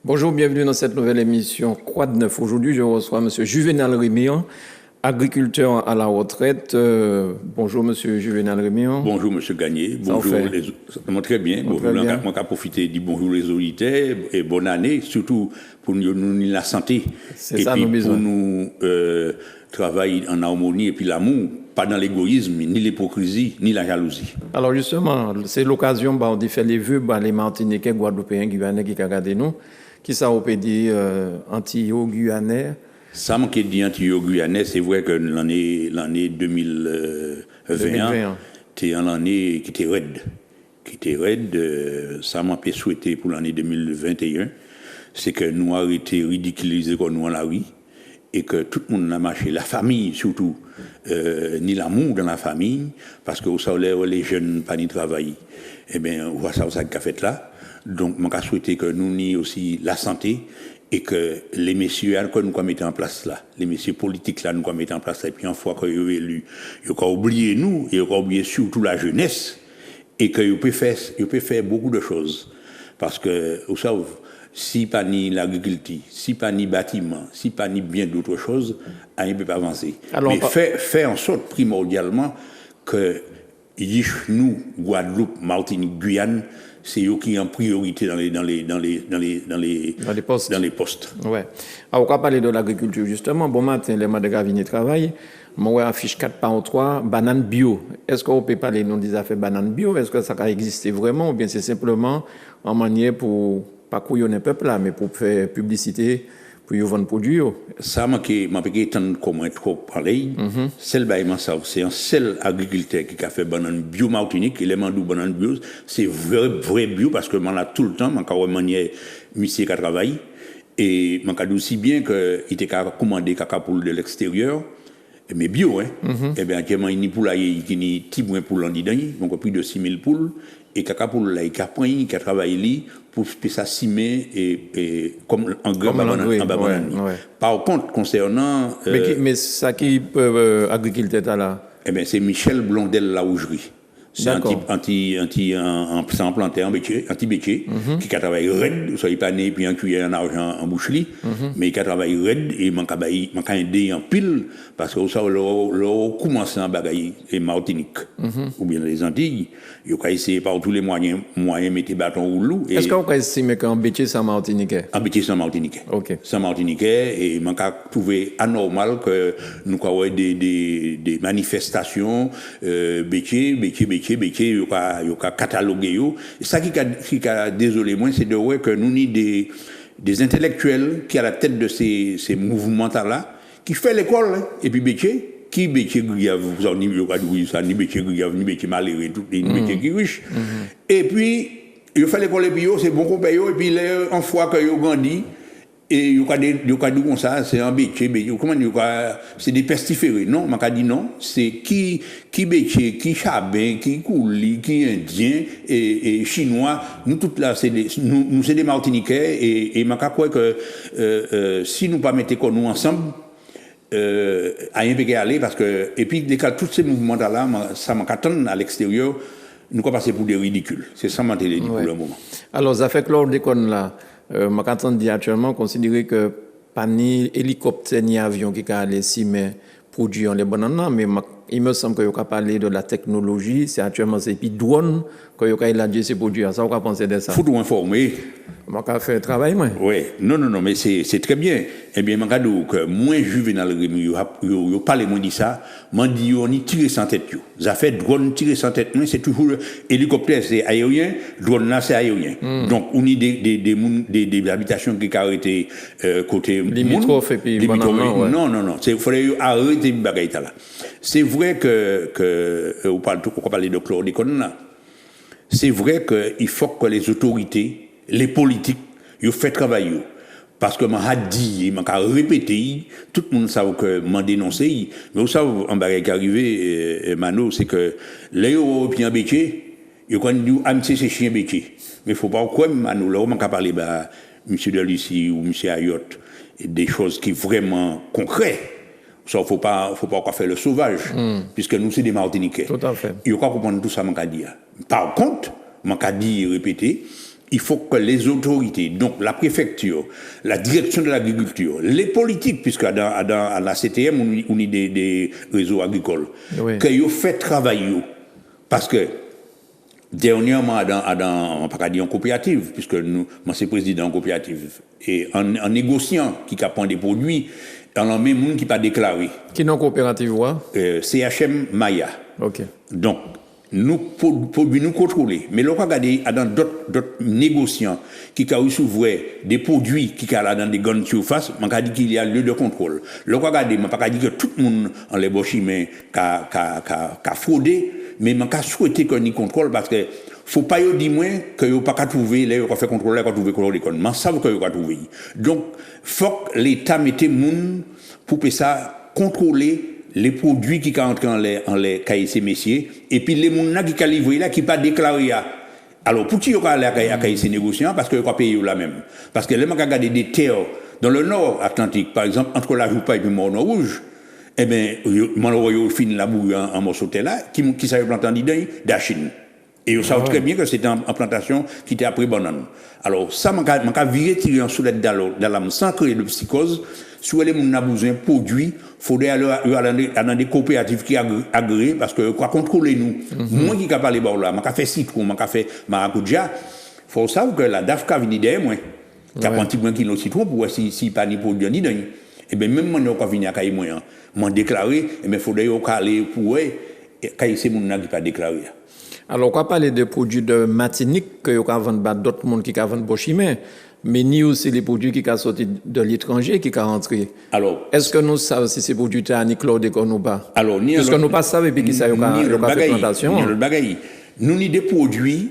Bonjour, bienvenue dans cette nouvelle émission Quoi de neuf. Aujourd'hui, je reçois M. Juvenal Rémillon, agriculteur à la retraite. Bonjour, M. Juvenal Rémillon. Bonjour, M. Gagné. Bonjour, ça très bien. Bonjour, on a profité de bonjour les auditeurs et bonne année, surtout pour nous la santé. C'est ça, nos besoins. Pour nous travailler en harmonie et puis l'amour, pas dans l'égoïsme, ni l'hypocrisie, ni la jalousie. Alors justement, c'est l'occasion de faire les vœux, les Martiniquais, Guadeloupéens, Guyanais qui regardent nous. Qui ça peut dire anti-guyanais? Ça m'a dit anti-guyanais, c'est vrai que l'année 2021, c'était une année qui était raide. Ça m'a souhaité pour l'année 2021, c'est que nous arrêtions de ridiculiser comme nous en la rue et que tout le monde a marché, la famille surtout, ni l'amour dans la famille, parce que au salaire, les jeunes pas ni travailler. Eh bien, on voit ça qu'a fait là. Donc, je souhaite que nous ayons aussi la santé et que les messieurs que nous mettons en place là, les messieurs politiques là, nous mettons en place là, et puis une fois qu'ils sont élus, ils ont oublié nous, et ils ont oublié surtout la jeunesse, et qu'ils peuvent faire beaucoup de choses. Parce que, vous savez, si pas ni l'agriculture, si pas ni bâtiment, si pas ni bien d'autres choses, rien ne peut pas avancer. Alors, mais faire en sorte primordialement que nous, Guadeloupe, Martinique, Guyane, c'est eux qui sont en priorité dans les postes. Ouais. Alors, on va parler de l'agriculture justement. Bon matin, les madres viennent travailler. Moi, affiche 4 par 3, banane bio. Est-ce qu'on peut parler des affaires banane bio? Est-ce que ça a existé vraiment? Ou bien c'est simplement en manière pour, pas couillonner le peuple là, mais pour faire publicité pour vendre produits? Ça m'a fait comme trop parler. C'est un seul agriculteur qui a fait banane bio Martinique, et les mandou banane bio, c'est vrai bio parce que m'en a tout le temps, m'en a manière monsieur qui travaille et m'en a aussi bien que il était commandé caca poule de l'extérieur. Mais bio, hein. Eh bien, actuellement, il y a une poulailler qui est petit moins poule en dedans, donc plus de 6000 poules, et caca poule là, qui a travaillé pour ça simer et comme en grain banane. Par contre, concernant. Mais ça qui peut agriculteur là? Eh bien, c'est Michel Blondel la Rougerie. C'est un planté anti-bétier, qui a travaillé raide, vous savez pas né, puis un cuillère en argent en boucherie, mais qui a travaillé raide, et m'a aidé en pile, parce que ça, l'on commence en bagaille, et Martinique, ou bien les Antilles, il a essayé par tous les moyens, mettre bâton roulou. Est-ce qu'on peut estimer qu'un bétier sans Martiniquais? Un bétier sans Martiniquais. Ok. Sans Martiniquais, et m'a trouvé anormal que nous avons des manifestations, bétier, il y a catalogué. Et ça qui a désolé moi, c'est de voir que nous avons des intellectuels qui à la tête de ces mouvements-là, qui fait l'école, et puis bétier, qui bétier grave, vous avez ni bétier grave, ni bétier malheureux, ni bétier qui riche. Et puis, il fait l'école, et puis c'est bon qu'on paye, et puis une fois que vous grandit, et il y a des comme ça, c'est un bétier, comment dire, c'est des pestiférés. Non, m'a dit non, c'est qui bétier, qui chabin, qui couli, qui indien et chinois, nous toutes là, c'est des Martiniquais, et m'a croire que si nous pas mettons comme nous ensemble, rien peut aller parce que, et puis tous ces mouvements là, ça m'a attendre à l'extérieur, nous pas passer pour des ridicules. C'est ça m'a dit pour le moment. Alors, ça fait que lors des connes là, je dit actuellement considérer que pas ni hélicoptère ni avion qui a aller si mais produire les bananes, mais il me semble que vous avez parlé de la technologie, c'est actuellement c'est puis drone que vous avez élargi ces produits. Ça vous pensez de ça? Faut nous informer. Je vais faire un travail, moi. Oui, non, mais c'est très bien. Eh bien, je dis que moi, Juvenal Rémy, je parle de ça, je dis on y tire sans tête. Ça fait drone tirer sans tête, c'est toujours hélicoptère, c'est aérien, drone là, c'est aérien. Donc, on y des habitations qui ont arrêté côté limitrophe et puis non, il fallait arrêter les bagailles là. C'est vrai que on parle de chlordécone là. C'est vrai qu'il faut que les autorités, les politiques, ils fassent travail. Parce que m'a dit, m'a répété, tout le monde sait que m'a dénoncé. Mais vous savez, en bagaille qui est arrivé, Mano, c'est que les Européens bétiers, ils ont dit, c'est chien bétier. Mais il ne faut pas quoi, Mano, là, on m'a parlé, M. Delucy ou M. Ayot, des choses qui sont vraiment concrètes. Ça, il ne faut pas faire le sauvage, puisque nous, c'est des Martiniquais. Tout à fait. Il faut comprendre tout ça, m'a dit. Par contre, m'a dit, répéter, il faut que les autorités, donc la préfecture, la direction de l'agriculture, les politiques, puisque à la CTM, on a des réseaux agricoles, Oui. qu'ils fait travail. Parce que, dernièrement, on pas dire en coopérative, puisque moi, c'est président en coopérative, et en négociant qui capant des produits, on a même monde qui pas déclaré. Qui non coopérative, CHM Maya. OK. Donc, nous produits nous contrôler. Mais là, regardez, dans d'autres négociants qui ont vrai des produits qui sont dans des grandes surfaces, on a dit qu'il y a lieu de contrôle. Là, regardez, on pas dit que tout le monde en les bochimés a fraudé, mais on a souhaité qu'on y contrôle parce que faut pas dire moins que yo pas trouver là on fait contrôler qu'on trouver chlordécone. Mais savent que yo pas trouver. Donc, faut que l'État mette monde pour que ça contrôler les produits qui entrent en les KIC messieurs, et puis les gens qui ont livré là, qui pas déclaré. Alors, pour qui ils ont aller à KIC négociant, parce qu'ils ont payé la même. Parce que les gens qui ont regardé des terres dans le nord Atlantique, par exemple, entre la Joupa et puis Morne Rouge, eh bien, malheureusement, ils finissent la bouille en morceaux de là, qui s'avaient planté en Didaï, d'Achine. Et ils savent très bien que c'était une plantation qui était après banane. Alors, ça, m'a viré tirer en soulette dans l'âme sans créer de psychose. Si les gens ont besoin de produits, il faudrait aller dans des coopératives qui agréées parce que quoi contrôler nous. Moi qui parle de là, je fais citron, je fais maracuja, il faut savoir que la DAF qui vient derrière moi, qui a un petit peu de citron pour voir si pas ni produit ni rien. Et bien même moi quand vient à caille moi, m'a déclaré, et bien faudrait aller pour caille c'est mon qui pas déclaré. Alors, on va parler de produits de Martinique que vous avez vendu d'autres monde qui vendent Bochimé, mais ni aussi les produits qui sont sortis de l'étranger qui sont rentrés. Alors, est-ce que nous savons si ces produits sont ni chlordécone ou pas? Alors, parce que nous pas savons puis qui ça y a fait plantation. Nous avons des produits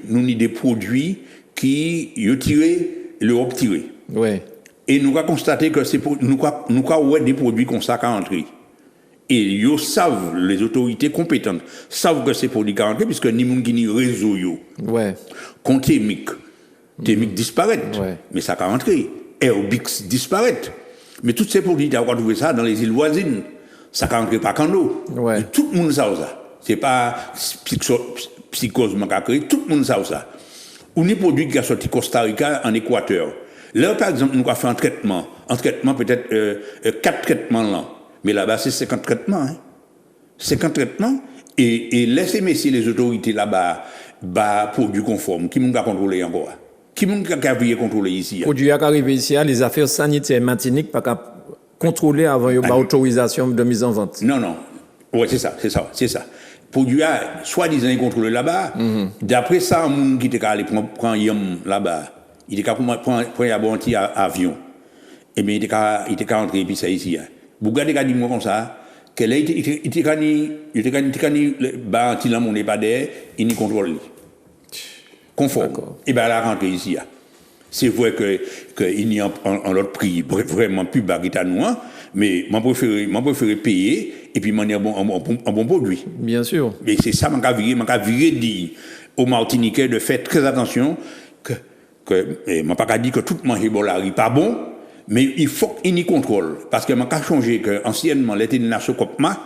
qui ont tiré l'Europe tiré. Oui. Et nous avons constaté que nous avons des produits comme ça qui sont rentrés. Et ils savent, les autorités compétentes savent que c'est pour les garantir, puisque ni moun qui ni réseau yo. Ouais. Compte TEMIC disparaît. Ouais. Mais ça a rentré. Airbix disparaît. Mais tous ces produits, tu as trouvé ça dans les îles voisines. Ça a rentré pas qu'en eau. Ouais. Et tout le monde sait ça. C'est pas psychose créé. Tout le monde sait ça. On est produit qui a sorti Costa Rica en Équateur. Là, par exemple, nous avons fait un traitement. Un traitement peut-être 4 traitements là. Mais là-bas, c'est 50 traitements. Hein. 50 traitements. Et laissez messieurs les autorités là-bas, produits conformes. Qui m'a contrôlé encore? Qui m'a contrôlé ici? Produits qui arrivent ici, les affaires sanitaires Martinique, pas qu'à contrôler avant l'autorisation de mise en vente. Non. Ouais, c'est ça. Produits, soi-disant, contrôlés là-bas. D'après ça, un monde qui était allé prendre yam là-bas, il était allé prendre un petit avion. Et bien, il était allé rentrer et puis ça ici. Bougade a dit moi comme ça, qu'elle a été il n'y contrôle. Conforme. Et bien, elle a rentré ici. C'est vrai qu'il y a un autre prix vraiment plus bas qu'à nous, mais moi préféré payer et puis m'en un bon produit. Bien sûr. Et c'est ça, m'a viré dire aux Martiniquais de faire très attention que m'a pas dit que tout manger Ebola n'est pas bon. Mais il faut qu'il y contrôle. Parce que je vais changer que anciennement, l'été de la Socopma,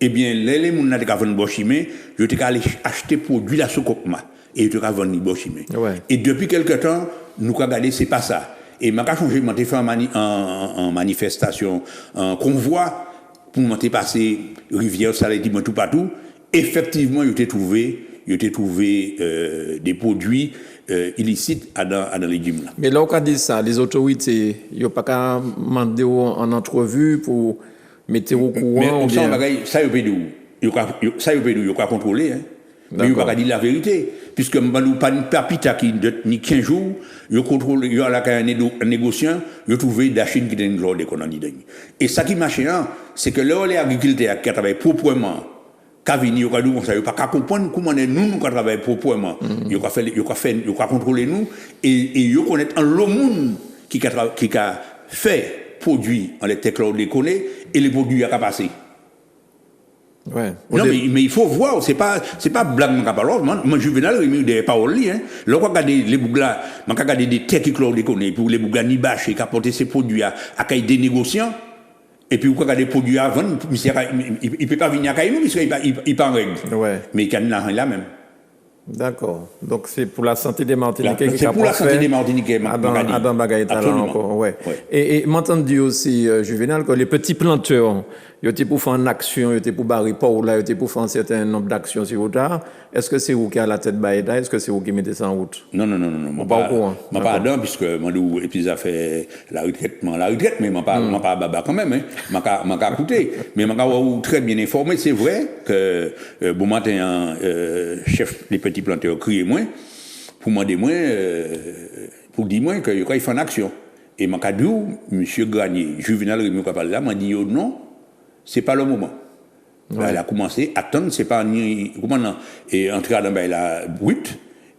eh bien, les gens qui ont vendu Bochimé, je suis allé acheter produit la Socopma. Et je suis vendu Bochimé. Ouais. Et depuis quelque temps, nous avons regardé, ce n'est pas ça. Et je vais changer, je fait en manifestation, en convoi, pour m'en passer rivière, ça dit tout partout. Effectivement, j'ai trouvé des produits illicites dans les gyms. Mais là, on a dit ça, les autorités, il n'y a pas qu'à demander en entrevue pour mettre au courant. Mais ça, il y a pas contrôler. Hein. Mais il n'y a pas dire la vérité. Puisque nous n'avons pas une papita qui ni 15 jours, il y a un négociant, il a trouvé des Chine qui ont une d'économie. Et ça qui marche, c'est que là, les agriculteurs qui travaillent proprement, Kavini, il n'y a pas comprendre comment nous travaillons proprement. Il y a contrôler nous et il y a connaître le monde qui a fait produit en les technologies déconner et les produits à passer. Ouais. Non, mais il faut voir, c'est pas blague, moi, Juvenal, il y a des paroles, hein. Là, on regarde les bouglas, on regarde des terres qui déconner, pour les bouglas ni bâcher, qui apportent ces produits à des négociants. Et puis, vous regardez des produits à vendre, il ne peut pas venir à nous, puisqu'il n'est pas en règle. Ouais. Mais il y a là même. D'accord. Donc c'est pour la santé des Martiniquais qui C'est pour la santé des Martiniquais, Adam Bagaïta là encore, ouais. Et m'entend dire aussi, Juvenal, que les petits planteurs, ils étaient pour faire une action, ils étaient pour barrer pour là, ils étaient pour faire un certain nombre d'actions sur route. Est-ce que c'est vous qui a la tête Baïda? Est-ce que c'est vous qui mettez ça en route? Non. Pas au courant. Je pas dedans, puisque moi, et puis ça fait la retraite, mais je pas baba quand même, hein. Je pas écouté. Mais je très bien informé. C'est vrai que, bon matin, chef des petits planteurs criait moi, pour demander moi, pour dire moi qu'il faut une action. Et je dit, monsieur Granier, Juvenal Rémy Kapal là, m'a dit, non, c'est pas le moment. Ouais. Elle a commencé à attendre, c'est pas ni comment non et entrer dans la brute,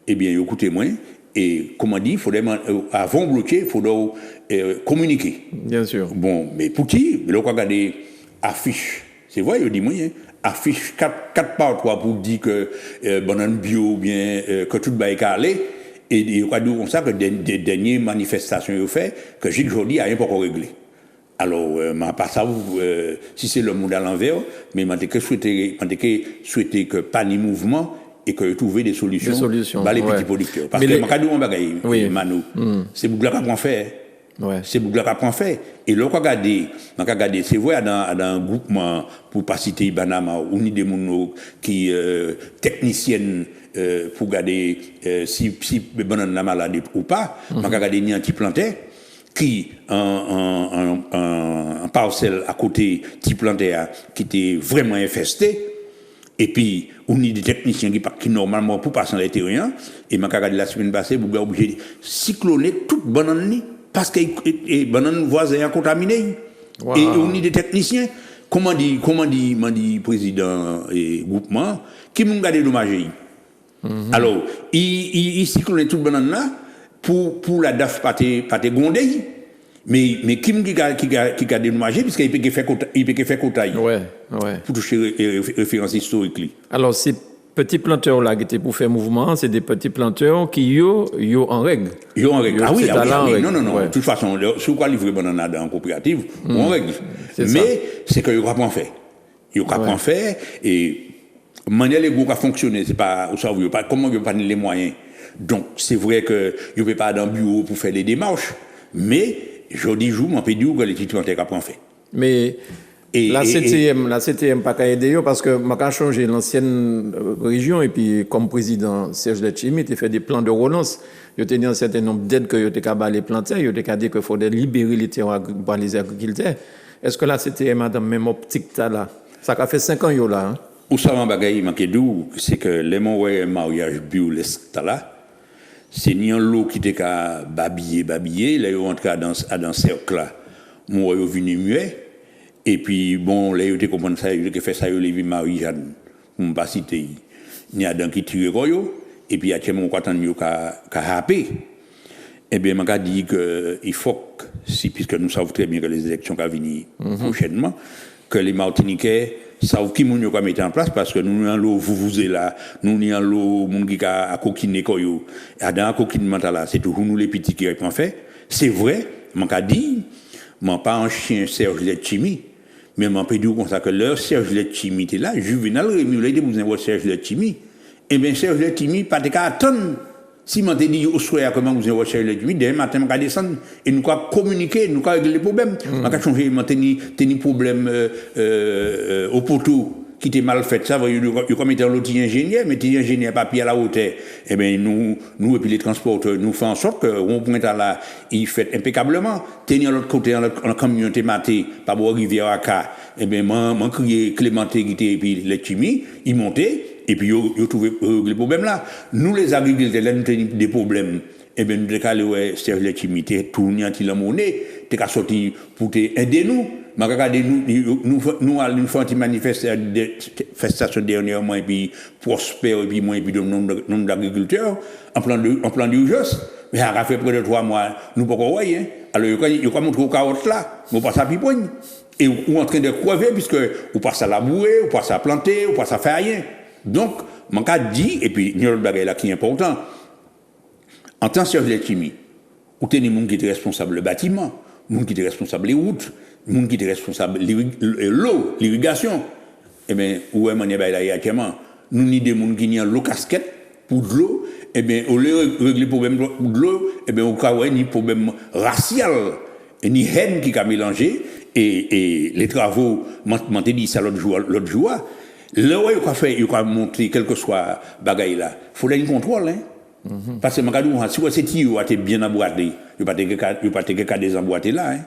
eh bien écoutez moi et comment dire, il faudrait avant bloquer, il faudrait communiquer. Bien sûr. Bon, mais pour qui? Là on regarder affiche. C'est vrai, il dit moi affiche 4 par 3 pour dire que banane bio bien que tout va aller et il va dire comme ça que des dernières manifestations il fait que aujourd'hui a rien pas encore réglé. Alors, pas ça, si c'est le monde à l'envers, mais je souhaiter que pas ni mouvement et que trouver des solutions. Les petits producteurs. Parce que Manu, c'est Bougla qui apprend faire. Ouais. C'est Bougla qui apprend faire. Et là, regardez, c'est vrai, dans un groupement, pour pas citer Ibanama, ou ni des gens qui, techniciennes, pour regarder, si banane la malade ou pas, regarder ni anti-planté, qui un parcelle à côté petit plantaire qui était vraiment infesté et puis on a des techniciens qui normalement pour passer dans les terrains et m'a regardé la semaine passée vous obligé de cycloner toute banane parce que les bananes voisins contaminés et on a des techniciens comment dit président et groupement qui m'ont gardé dommagé alors il cyclonne toute banane là pour la DAF pas te gonder mais qui a dédommagé puisqu'il peut faire côtail pour toucher référence historique. Alors ces petits planteurs là qui étaient pour faire mouvement, c'est des petits planteurs qui yo en règle. Yo en règle. Oui. Non. De toute façon, si vous livrer banane dans coopérative, en règle. Mais c'est que yo pas faire. Yo pas faire et manière les groupes à fonctionner, c'est pas comment yo pas les moyens. Donc c'est vrai que yo peut pas dans bureau pour faire les démarches, mais jeudi jour, mon pédiou que les titulaires qu'après fait. Mais la CTM pas qu'à aider parce que m'a changé l'ancienne région et puis comme président Serge Letchimi, il fait des plans de relance. Il a tenu un certain nombre d'aides que il était capable les planter, il était dit qu'il fallait libérer les terres par les agriculteurs. Est-ce que la CTM a dans même optique là? Ça a fait 5 ans yo là. Hein? Ou ça m'a bagaille manqué d'où c'est que les mariage bio là. C'est ni un lot qui était qu'à babiller, là, ils rentrent dans un cercle là. Moi, ils sont venus muet. Et puis, bon, là, ils ont compris ça, ils ont fait ça, ils ont vu Marie-Jeanne, pour ne pas citer. Il y a d'un qui tire Royo, et puis, il y a quelqu'un qui a happé. Eh bien, je dit qu'il faut que, puisque nous savons très bien que les élections vont venir prochainement, que les Martiniquais savent qui nous ont mis en place parce que nous avons vous êtes là, nous avons monde qui a coquiné koyo, et dans coquinement là, c'est toujours nous les petits qui ont fait. C'est vrai, m'en dit, m'en pas un chien Serge Letchimi, mais m'en peut dire comme ça que leur Serge Letchimi était là, Juvenal Rémy, là il vous avez Serge Letchimi. Eh bien Serge Letchimi pas de qu'à attendre. Si je dit au soir comment vous avez Serge Letchimi, demain matin je vais descendre et nous allons communiquer, nous allons régler les problèmes. Je vais changer, je vais problème au poteau qui était mal fait. Ça, vous comme étant l'autre ingénieur, mais l'ingénieur papier à la hauteur. Eh bien, nous et puis les transporteurs, nous faisons en sorte que on pointe là, il fait impeccablement. Tenir l'autre côté, en camion maté, par boire rivière à Ka. Eh bien, m'en crié Clémenté qui et puis les chimie, ils montaient. Et puis, ils ont trouvé les problèmes là. Nous, les agriculteurs, là, nous avons des problèmes. Eh bien, nous avons dit, Serge Letchimi, tout le monde, la monnaie, tu as sorti pour aider nous. Mais regardez, nous allons faire une manifestation dernièrement, et puis prospère, et puis moins, et puis de nombre d'agriculteurs, en plan d'urgence. Mais ça a fait près de 3 mois, nous ne pouvons pas voir. Alors, il y a montré au carotte là, nous passons à pipogne. Et on est en train de crever, puisque on passe à labourer, on passe à planter, on passe à faire rien. Donc, mon cas dit, et puis, il y a un bagage là qui est important. En tant que Serge Letchimi, ou tenez monde qui est responsable du bâtiment, monde qui est responsable des routes, monde qui est responsable de l'eau, l'irrigation. Eh bien, où est-ce que nous avons des gens qui ont l'eau casquette, pour de l'eau, eh bien, au lieu de régler le problème de l'eau, eh bien, on a ni problème racial, ni haine qui a mélangé, et les travaux, m'ont dit ça l'autre jour, là, il a montré, quel que soit bagaille là, il faut un contrôle, hein. Parce que, si vous êtes bien emboîté, il n'y a pas de désemboîter là, hein.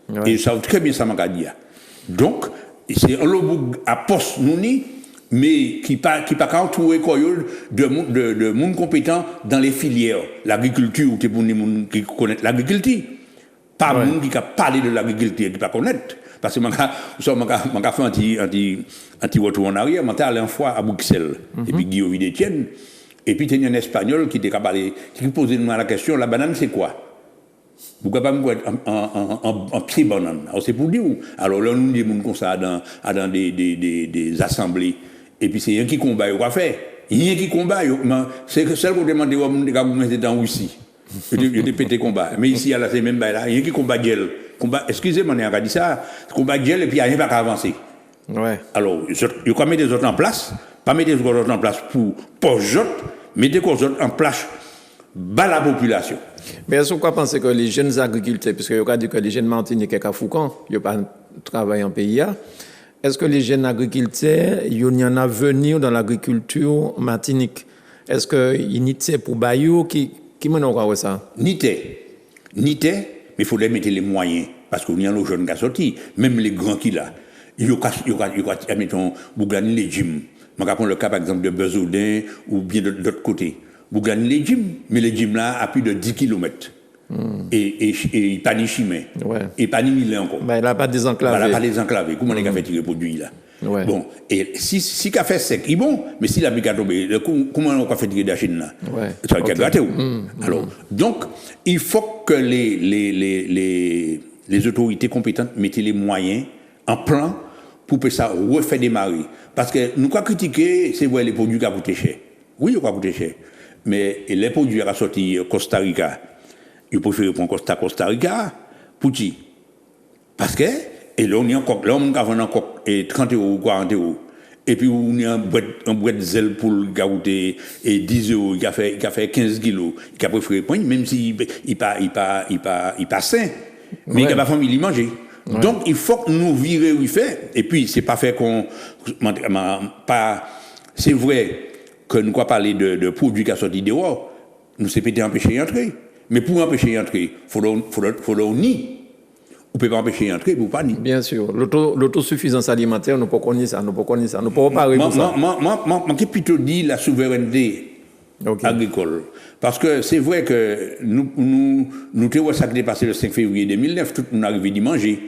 Ouais. Et ça très bien ça m'a dit. Donc, c'est un lobo à poste, nous, mais qui pas entouré de monde compétent dans les filières, l'agriculture, qui pour les qui connaissent l'agriculture, pas ouais. Monde qui a parlé de l'agriculture qui pas connaître. Parce que m'a fait un petit retour en arrière, m'a allé une fois à Bruxelles et puis Guillaume Videtienne et puis il y a un espagnol qui était capable qui posait la question, la banane c'est quoi? Vous pouvez pas me voir en pied banane. Alors c'est pour dire où. Alors là nous disons comme ça dans des assemblées. Et puis c'est un qui combat, il va faire. Il y a un qui combat, c'est celle qu'on demande aux gens qui étaient en Russie. Il était pété combat. Mais ici, là, c'est même là. Il y a un qui combat gel. Excusez-moi, on a dit ça. Combat gel et puis il n'y a rien pas avancer. Ouais. Alors, il faut mettre des autres en place. Pas mettre des autres en place pour les autres, mettez les autres en place bas la population. Mais est-ce qu'on pense que les jeunes agriculteurs, puisque il y a dit que les jeunes Martiniquais à Foucan, ils n'ont pas travaillé en pays, est-ce que les jeunes agriculteurs, il y en a venir dans l'agriculture Martinique? Est-ce qu'il y a pour Bayou qui mène au ça? Ni mais il faut les mettre les moyens. Parce qu'il y a nos jeunes qui sont sortis, même les grands qui là. Il y a, mettons, Bougani les gyms. Je vais prendre le cas, par exemple, de Bezoudin ou bien de l'autre côté. Bougani les gyms, mais les gyms là, à plus de 10 km. Et pas ni chimé. Ouais. Et pas ni mille encore. Ben, il n'a pas désenclavé. Il n'a pas désenclavé. Comment les fait tirer produit là? Ouais. Bon, et si café sec, il est bon, mais si la brique a tombé, comment on va faire tirer de la Chine là? Ouais. Ça va gâter où? Alors, donc, il faut que les autorités compétentes mettent les moyens en plan pour que ça refaire démarrer. Parce que nous, quoi critiquer, c'est vrai les produits qui ont coûté cher. Oui, ils ont coûté cher. Mais les produits qui ont sorti Costa Rica, ils préfèrent prendre Costa Rica, pour qui? Parce que, et là, on a encore, là, on a encore 30 euros ou 40 euros. Et puis, on a un boîte de zèle pour le garouter, et 10 euros, il a fait 15 kilos. Il a préféré prendre, même s'il n'est pas sain. Mais il n'a pas famille manger. Ouais. Donc, il faut que nous virer où il fait. Et puis, c'est pas fait qu'on, c'est vrai que nous quoi parler de produits qui sont sortis dehors. Nous c'est peut-être empêcher d'entrer. Mais pour empêcher d'entrer, faut ni. On peut pas empêcher d'entrer, pour pas ni. Bien sûr. L'autosuffisance alimentaire, nous ne pouvons pas ça, nous ne pouvons pas parler de ça. Moi, qui plutôt dit la souveraineté agricole. Parce que c'est vrai que nous avons ça qui est passé le 5 février 2009, tout le monde arrivé d'y manger.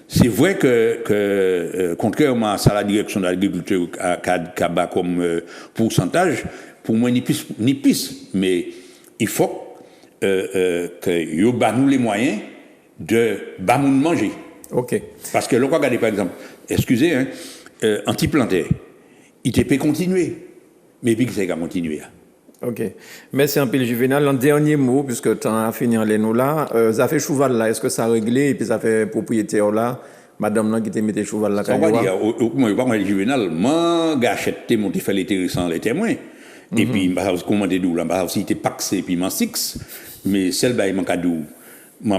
C'est vrai que contrairement à ça, la direction de l'agriculture a bas comme pourcentage, pour moi, ni plus. Mais il faut que nous nous les moyens de manger. OK. Parce que là, regardez par exemple, excusez, anti-plantaire, il peut continuer. Mais puis, ça va continuer. OK. Merci un peu, Juvenal. Un dernier mot, puisque tu as fini en nous là. Ça fait cheval là, est-ce que ça a réglé? Et puis ça fait propriétaire là, madame là qui te mette cheval là. Ça va dire, moi, je suis Juvenal, moi, gâchette, mon fait l'intéressant, les témoins. Et puis, comment te dis, là, si tu es paxé, puis m'en six, mais celle-là, il m'a cadeau. Je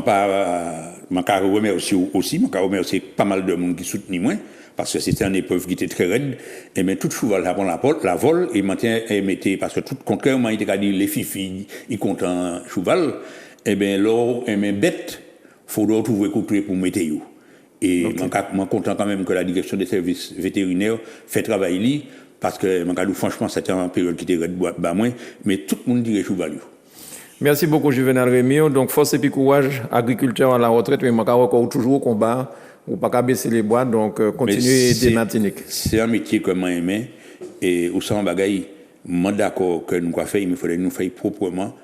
remercie aussi, je remercie pas mal de monde qui soutient moi. Parce que c'était une épreuve qui était très raide, et bien tout cheval avant la vol, et mettait, parce que tout, contrairement, il était dit, les filles, ils comptent un cheval, et bien là, et bien bête, il faut trouver couture pour mettre. Et je suis content quand même que la direction des services vétérinaires fait travailler, parce que franchement, c'était une période qui était raide, mais tout le monde dirait cheval. Merci beaucoup, Juvenal Rémy. Donc, force et puis courage, agriculteur à la retraite, mais je suis toujours au combat. Ou pas baisser les bois, donc continuez des Martinique. C'est un métier que moi j'aime et au sein bagaille, moi d'accord que nous faire, mais il faudrait nous faire proprement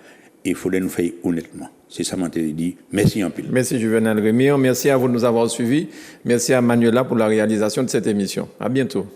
et il faudrait nous faire honnêtement. C'est ça que je dit. Merci un peu. Merci Juvenal Rémy, merci à vous de nous avoir suivis. Merci à Manuela pour la réalisation de cette émission. À bientôt.